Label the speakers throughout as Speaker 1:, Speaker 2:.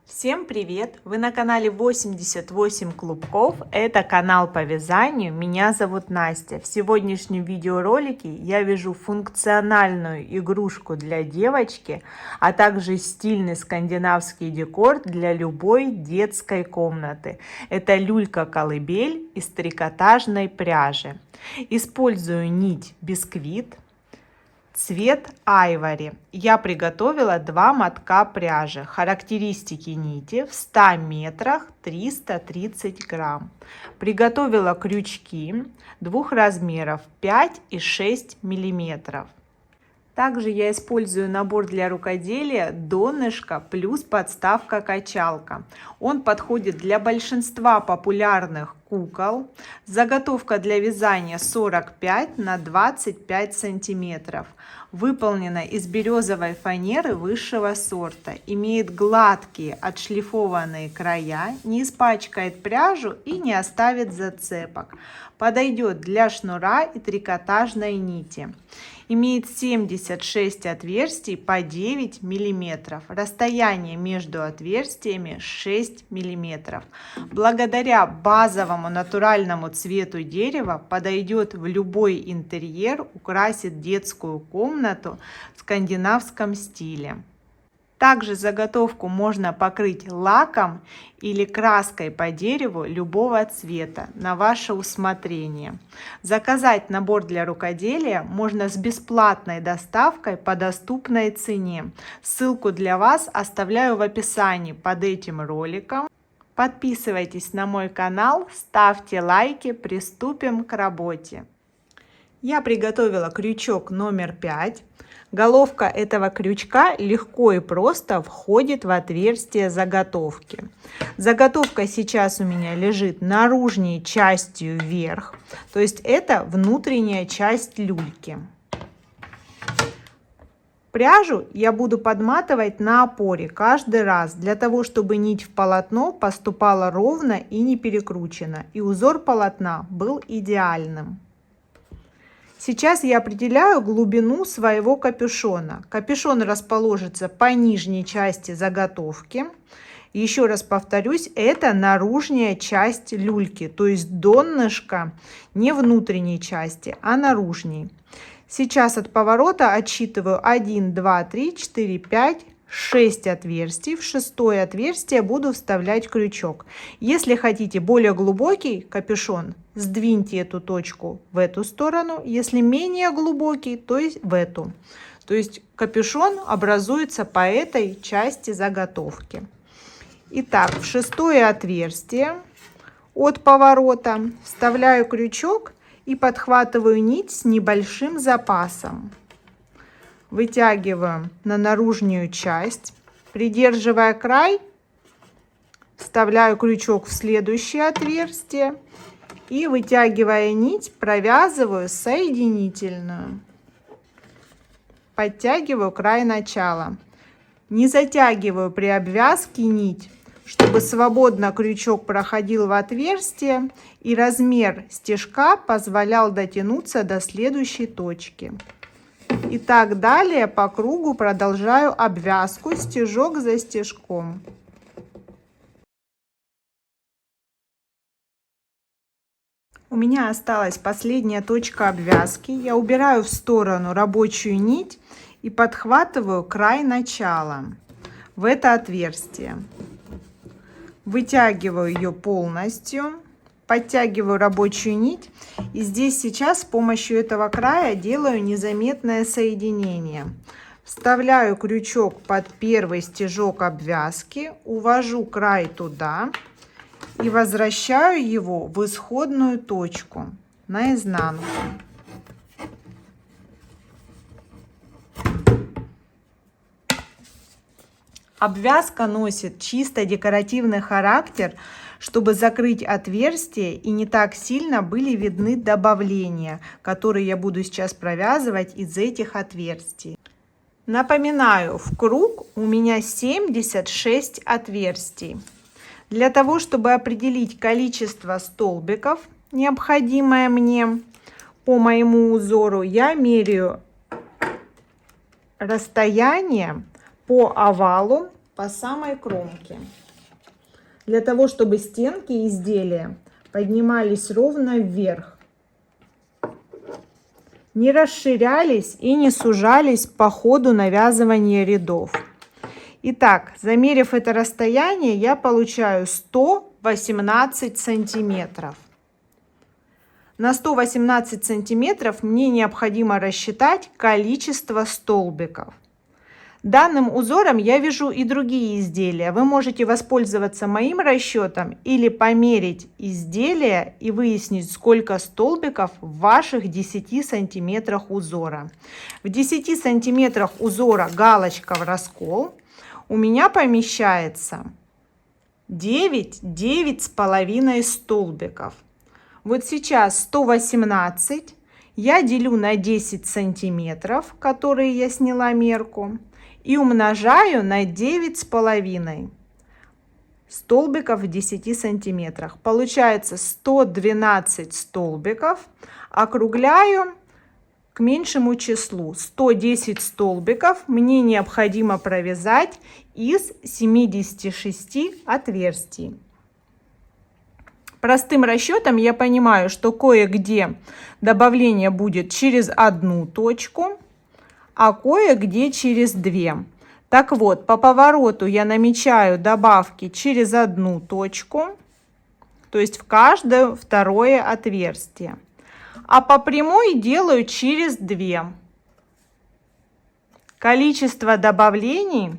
Speaker 1: Всем привет! Вы на канале 88 Клубков. Это канал по вязанию. Меня зовут Настя. В сегодняшнем видеоролике я вяжу функциональную игрушку для девочки, а также стильный скандинавский декор для любой детской комнаты. Это люлька-колыбель из трикотажной пряжи. Использую нить бисквит. Цвет айвори. Я приготовила 2 мотка пряжи. Характеристики нити: в 100 метрах 330 грамм. Приготовила крючки 2 размеров 5 и 6 миллиметров. Также я использую набор для рукоделия донышко плюс подставка-качалка. Он подходит для большинства популярных кукол. Заготовка для вязания 45 на 25 сантиметров. Выполнена из березовой фанеры высшего сорта. Имеет гладкие отшлифованные края, не испачкает пряжу и не оставит зацепок. Подойдет для шнура и трикотажной нити. Имеет 76 отверстий по 9 миллиметров. Расстояние между отверстиями 6 миллиметров. Благодаря базовому натуральному цвету дерева подойдет в любой интерьер, украсит детскую комнату в скандинавском стиле. Также заготовку можно покрыть лаком или краской по дереву любого цвета на ваше усмотрение. Заказать набор для рукоделия можно с бесплатной доставкой по доступной цене. Ссылку для вас оставляю в описании под этим роликом. Подписывайтесь на мой канал, ставьте лайки, приступим к работе. Я приготовила крючок номер 5. Головка этого крючка легко и просто входит в отверстие заготовки. Заготовка сейчас у меня лежит наружней частью вверх, то есть это внутренняя часть люльки. Пряжу я буду подматывать на опоре каждый раз, для того, чтобы нить в полотно поступала ровно и не перекручена, и узор полотна был идеальным. Сейчас я определяю глубину своего капюшона. Капюшон расположится по нижней части заготовки. Еще раз повторюсь, это наружная часть люльки, то есть донышко не внутренней части, а наружней. Сейчас от поворота отсчитываю 1, 2, 3, 4, 5, 6 отверстий. В 6-е отверстие буду вставлять крючок. Если хотите более глубокий капюшон, сдвиньте эту точку в эту сторону. Если менее глубокий, то есть в эту. То есть капюшон образуется по этой части заготовки. Итак, в 6-е отверстие от поворота вставляю крючок и подхватываю нить с небольшим запасом. Вытягиваю на наружную часть, придерживая край, вставляю крючок в следующее отверстие и, вытягивая нить, провязываю соединительную. Подтягиваю край начала. Не затягиваю при обвязке нить, чтобы свободно крючок проходил в отверстие и размер стежка позволял дотянуться до следующей точки. И так далее по кругу продолжаю обвязку стежок за стежком. У меня осталась последняя точка обвязки. Я убираю в сторону рабочую нить и подхватываю край начала в это отверстие. Вытягиваю ее полностью. Подтягиваю рабочую нить, и здесь сейчас с помощью этого края делаю незаметное соединение. Вставляю крючок под первый стежок обвязки, увожу край туда и возвращаю его в исходную точку на изнанку. Обвязка носит чисто декоративный характер, чтобы закрыть отверстие и не так сильно были видны добавления, которые я буду сейчас провязывать из этих отверстий. Напоминаю, в круг у меня 76 отверстий. Для того, чтобы определить количество столбиков, необходимое мне по моему узору, я меряю расстояние по овалу по самой кромке, для того, чтобы стенки изделия поднимались ровно вверх, не расширялись и не сужались по ходу навязывания рядов. Итак, замерив это расстояние, я получаю 118 сантиметров. На 118 сантиметров мне необходимо рассчитать количество столбиков. Данным узором я вяжу и другие изделия. Вы можете воспользоваться моим расчетом или померить изделие и выяснить, сколько столбиков в ваших 10 сантиметрах узора. В 10 сантиметрах узора галочка в раскол у меня помещается 9,5 столбиков. Вот сейчас 118 я делю на 10 сантиметров, которые я сняла мерку, и умножаю на 9,5 столбиков в 10 сантиметрах. Получается 112 столбиков. Округляю к меньшему числу. 110 столбиков мне необходимо провязать из 76 отверстий. Простым расчетом я понимаю, что кое-где добавление будет через одну точку, а кое-где через две. Так вот, по повороту я намечаю добавки через одну точку, то есть в каждое второе отверстие. А по прямой делаю через две. Количество добавлений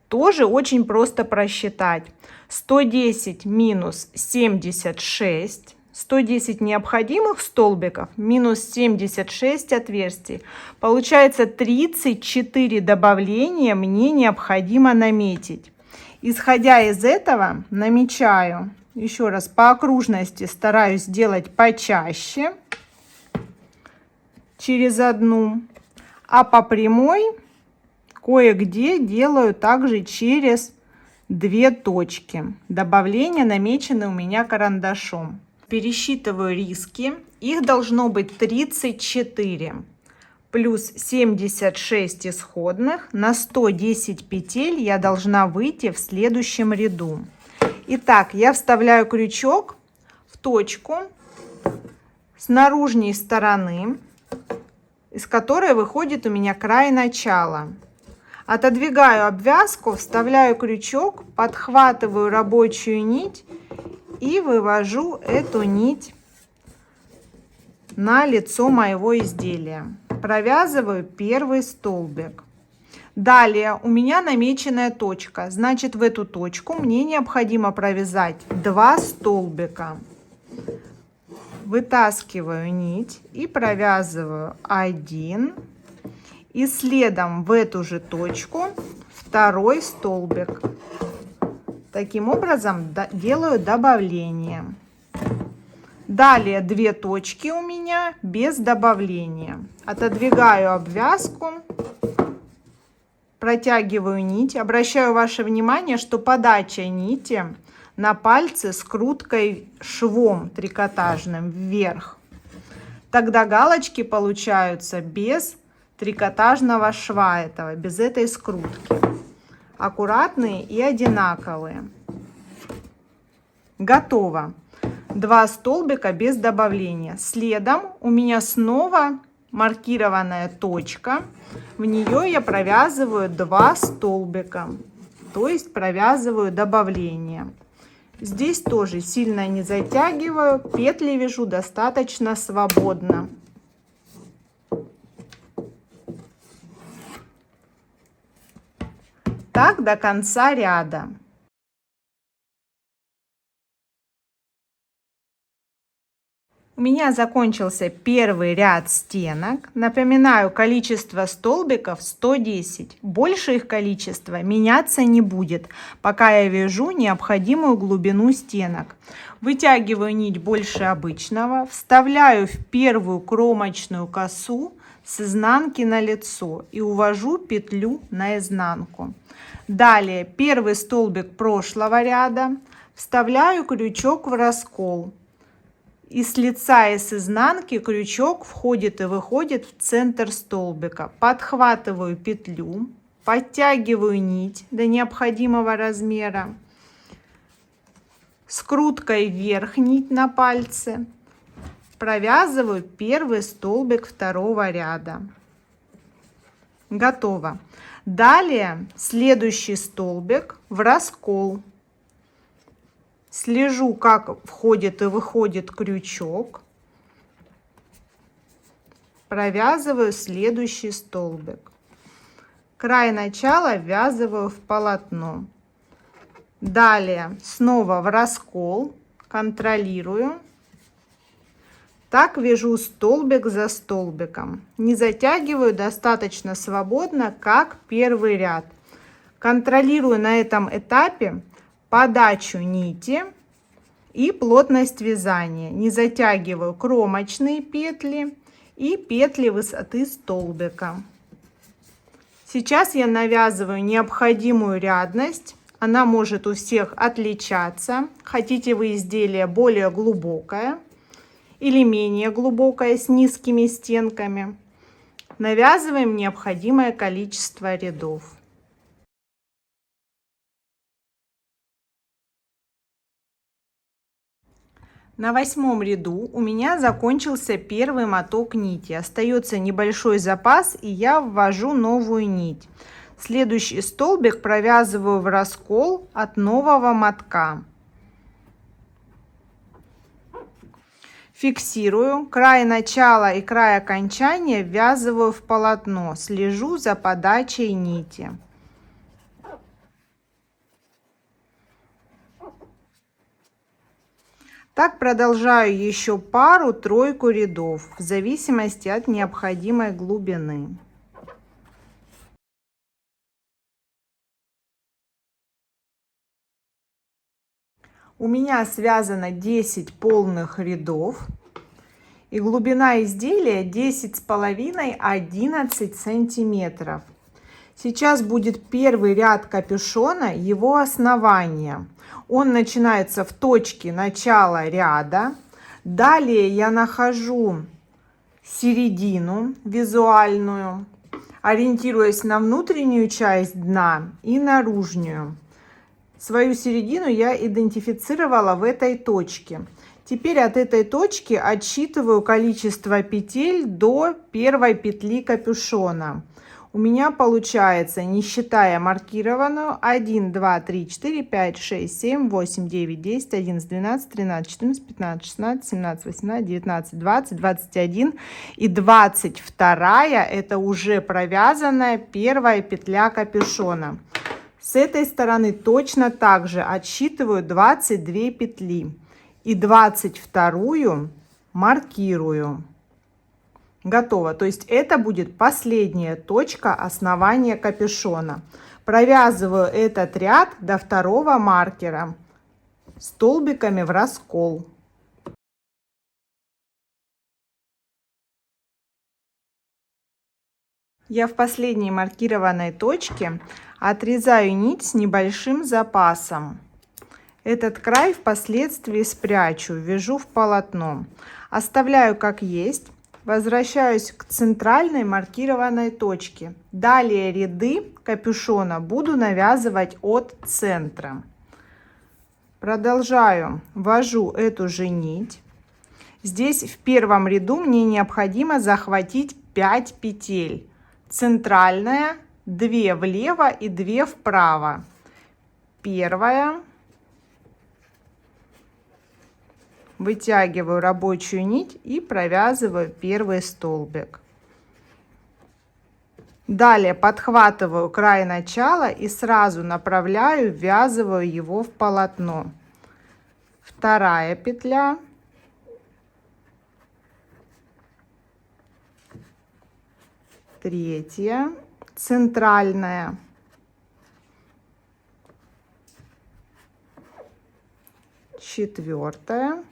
Speaker 1: тоже очень просто просчитать. 110 минус 76. 110 необходимых столбиков минус 76 отверстий. Получается 34 добавления мне необходимо наметить. Исходя из этого, намечаю, еще раз, по окружности стараюсь делать почаще, через одну, а по прямой кое-где делаю также через две точки. Добавления намечены у меня карандашом. Пересчитываю риски. Их должно быть 34 плюс 76 исходных. На 110 петель я должна выйти в следующем ряду. Итак, я вставляю крючок в точку с наружной стороны, из которой выходит у меня край начала. Отодвигаю обвязку, вставляю крючок, подхватываю рабочую нить и вывожу эту нить на лицо моего изделия. Провязываю первый столбик. Далее у меня намеченная точка, значит в эту точку мне необходимо провязать 2 столбика. Вытаскиваю нить и провязываю 1. И следом в эту же точку второй столбик. Таким образом делаю добавление. Далее 2 точки у меня без добавления. Отодвигаю обвязку, протягиваю нить. Обращаю ваше внимание, что подача нити на пальце скруткой швом трикотажным вверх. Тогда галочки получаются без трикотажного шва этого, без этой скрутки. Аккуратные и одинаковые. Готово. 2 столбика без добавления. Следом у меня снова маркированная точка. В нее я провязываю 2 столбика, то есть провязываю добавление. Здесь тоже сильно не затягиваю, петли вяжу достаточно свободно. Так до конца ряда. У меня закончился первый ряд стенок. Напоминаю, количество столбиков 110. Больше их количество меняться не будет, пока я вяжу необходимую глубину стенок. Вытягиваю нить больше обычного, вставляю в первую кромочную косу с изнанки на лицо и увожу петлю на изнанку. Далее первый столбик прошлого ряда, вставляю крючок в раскол. И с лица и с изнанки крючок входит и выходит в центр столбика. Подхватываю петлю, подтягиваю нить до необходимого размера, скруткой вверх нить на пальце, провязываю первый столбик второго ряда. Готово. Далее следующий столбик в раскол. Слежу, как входит и выходит крючок. Провязываю следующий столбик. Край начала ввязываю в полотно. Далее снова в раскол, контролирую. Так вяжу столбик за столбиком. Не затягиваю, достаточно свободно, как первый ряд. Контролирую на этом этапе подачу нити и плотность вязания. Не затягиваю кромочные петли и петли высоты столбика. Сейчас я навязываю необходимую рядность. Она может у всех отличаться. Хотите вы изделие более глубокое или менее глубокое с низкими стенками. Навязываем необходимое количество рядов. На 8 ряду у меня закончился первый моток нити. Остается небольшой запас, и я ввожу новую нить. Следующий столбик провязываю в раскол от нового мотка. Фиксирую край начала и край окончания, ввязываю в полотно. Слежу за подачей нити. Так продолжаю еще пару-тройку рядов в зависимости от необходимой глубины. У меня связано 10 полных рядов, и глубина изделия 10,5-11 сантиметров. Сейчас будет первый ряд капюшона, его основания. Он начинается в точке начала ряда. Далее я нахожу середину визуальную, ориентируясь на внутреннюю часть дна и наружную. Свою середину я идентифицировала в этой точке. Теперь от этой точки отсчитываю количество петель до первой петли капюшона. У меня получается, не считая маркированную, 1, 2, 3, 4, 5, 6, 7, 8, 9, 10, 11, 12, 13, 14, 15, 16, 17, 18, 19, 20, 21 и 22 это уже провязанная первая петля капюшона. С этой стороны точно так же отсчитываю 22 петли и 22 маркирую. Готово. То есть это будет последняя точка основания капюшона. Провязываю этот ряд до второго маркера столбиками в раскол. Я в последней маркированной точке отрезаю нить с небольшим запасом. Этот край впоследствии спрячу, вяжу в полотно. Оставляю как есть. Возвращаюсь к центральной маркированной точке. Далее ряды капюшона буду навязывать от центра. Продолжаю, ввожу эту же нить. Здесь в первом ряду мне необходимо захватить 5 петель. Центральная, 2 влево и 2 вправо. Первая. Вытягиваю рабочую нить и провязываю первый столбик. Далее подхватываю край начала и сразу направляю, ввязываю его в полотно. Вторая петля. Третья, центральная. Четвертая.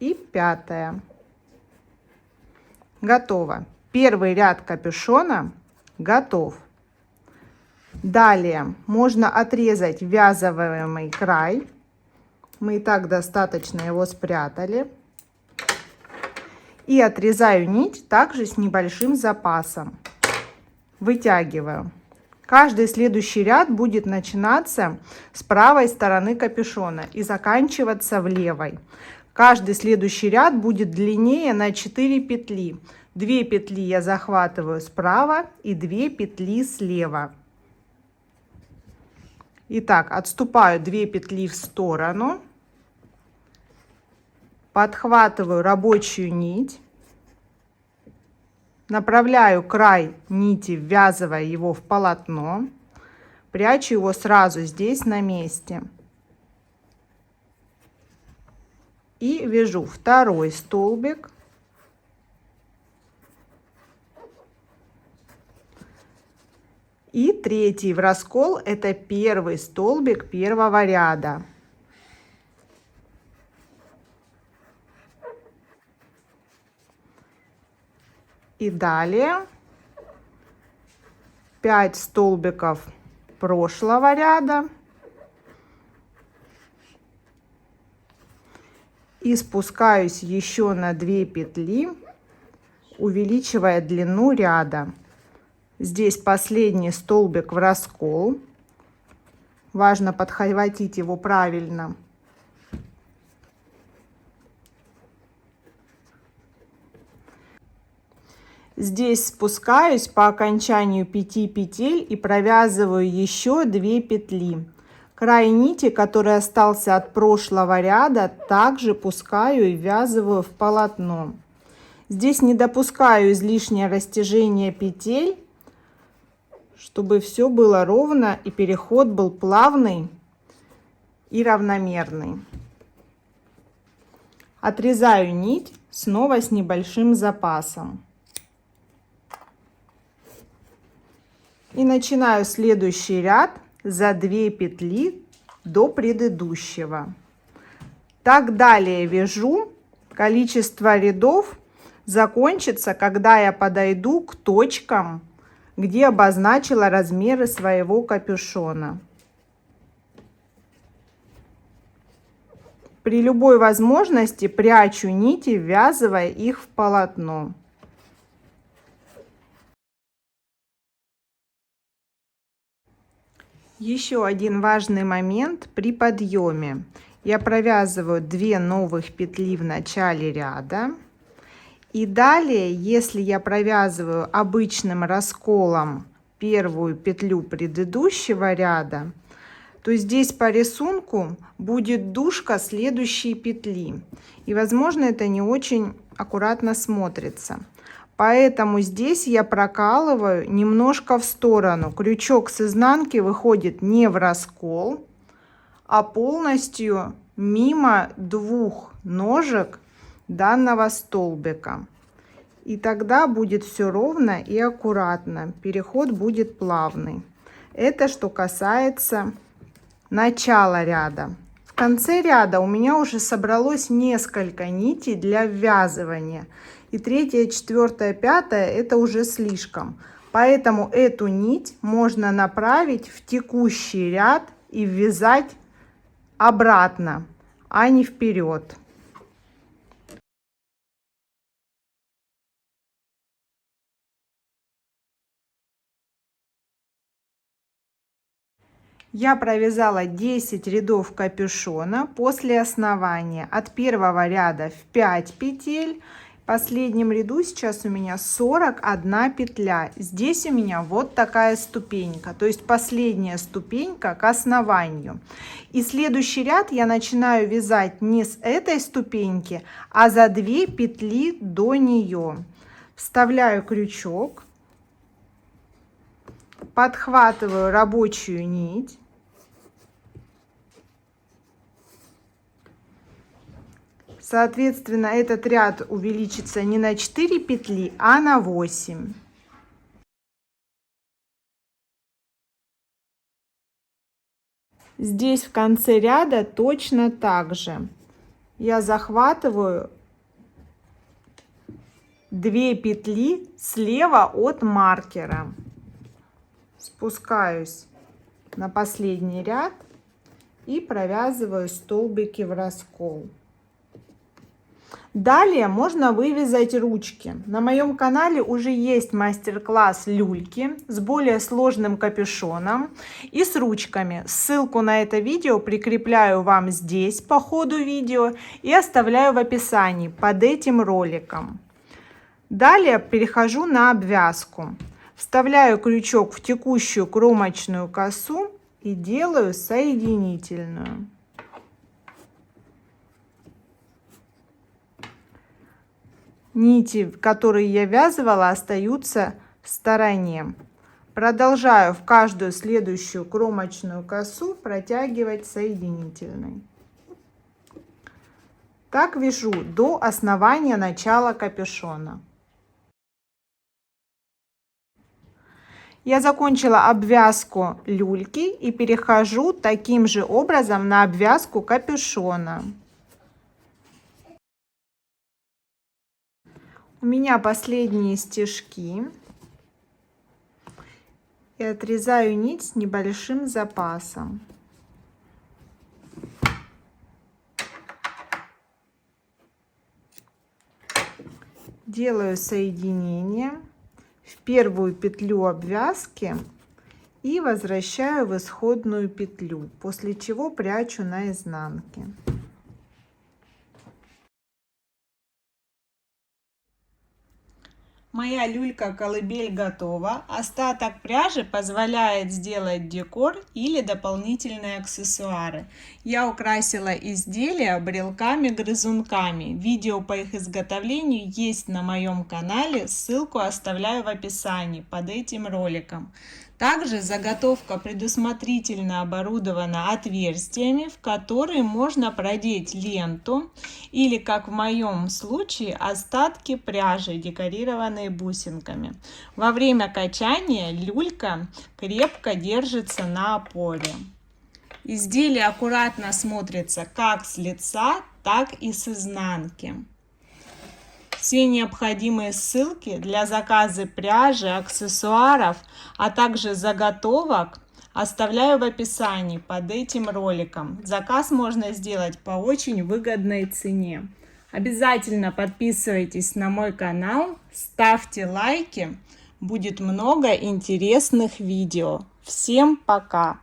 Speaker 1: И 5. Готово. Первый ряд капюшона готов. Далее можно отрезать ввязываемый край. Мы и так достаточно его спрятали. И отрезаю нить также с небольшим запасом. вытягиваю. Каждый следующий ряд будет начинаться с правой стороны капюшона и заканчиваться в левой. Каждый следующий ряд будет длиннее на 4 петли. 2 петли я захватываю справа и 2 петли слева. Итак, отступаю 2 петли в сторону, подхватываю рабочую нить, направляю край нити, ввязывая его в полотно, прячу его сразу здесь на месте. И вяжу второй столбик. И третий в раскол, это первый столбик первого ряда. И далее 5 столбиков прошлого ряда. И спускаюсь еще на 2 петли, увеличивая длину ряда. Здесь последний столбик в раскол. Важно подхватить его правильно. Здесь спускаюсь по окончанию 5 петель и провязываю еще 2 петли. Край нити, который остался от прошлого ряда, также пускаю и ввязываю в полотно. Здесь не допускаю излишнее растяжение петель, чтобы все было ровно и переход был плавный и равномерный. Отрезаю нить снова с небольшим запасом. И начинаю следующий ряд за 2 петли до предыдущего. Так далее вяжу. Количество рядов закончится, когда я подойду к точкам, где обозначила размеры своего капюшона. При любой возможности прячу нити, ввязывая их в полотно. Еще один важный момент при подъеме. Я провязываю 2 новых петли в начале ряда. И далее, если я провязываю обычным расколом первую петлю предыдущего ряда, то здесь по рисунку будет дужка следующей петли. И, возможно, это не очень аккуратно смотрится. Поэтому здесь я прокалываю немножко в сторону. Крючок с изнанки выходит не в раскол, а полностью мимо 2 ножек данного столбика. И тогда будет все ровно и аккуратно. Переход будет плавный. Это что касается начала ряда. В конце ряда у меня уже собралось несколько нитей для ввязывания. И 3, 4, 5 это уже слишком. Поэтому эту нить можно направить в текущий ряд и ввязать обратно, а не вперед. Я провязала 10 рядов капюшона после основания от первого ряда в 5 петель. В последнем ряду сейчас у меня 41 петля. Здесь у меня вот такая ступенька, то есть последняя ступенька к основанию. И следующий ряд я начинаю вязать не с этой ступеньки, а за 2 петли до нее. Вставляю крючок, подхватываю рабочую нить. Соответственно, этот ряд увеличится не на 4 петли, а на 8. Здесь в конце ряда точно так же. Я захватываю 2 петли слева от маркера. Спускаюсь на последний ряд и провязываю столбики в раскол. Далее можно вывязать ручки. На моем канале уже есть мастер-класс люльки с более сложным капюшоном и с ручками. Ссылку на это видео прикрепляю вам здесь по ходу видео и оставляю в описании под этим роликом. Далее перехожу на обвязку. Вставляю крючок в текущую кромочную косу и делаю соединительную. Нити, которые я вязывала, остаются в стороне. Продолжаю в каждую следующую кромочную косу протягивать соединительной. Так вяжу до основания начала капюшона. Я закончила обвязку люльки и перехожу таким же образом на обвязку капюшона. У меня последние стежки. И отрезаю нить с небольшим запасом. Делаю соединение в первую петлю обвязки и возвращаю в исходную петлю, после чего прячу на изнанке. Моя люлька-колыбель готова. Остаток пряжи позволяет сделать декор или дополнительные аксессуары. Я украсила изделия брелками-грызунками. Видео по их изготовлению есть на моем канале. Ссылку оставляю в описании под этим роликом. Также заготовка предусмотрительно оборудована отверстиями, в которые можно продеть ленту или, как в моем случае, остатки пряжи, декорированные бусинками. Во время качания люлька крепко держится на опоре. Изделие аккуратно смотрится как с лица, так и с изнанки. Все необходимые ссылки для заказа пряжи, аксессуаров, а также заготовок оставляю в описании под этим роликом. Заказ можно сделать по очень выгодной цене. Обязательно подписывайтесь на мой канал, ставьте лайки. Будет много интересных видео. Всем пока!